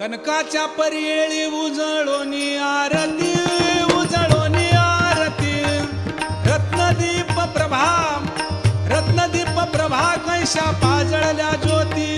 कनकाच्या परियेळी उजळोनी आरती उजळोनी आरती Ratnadeep प्रभा कैशा पाजळल्या ज्योती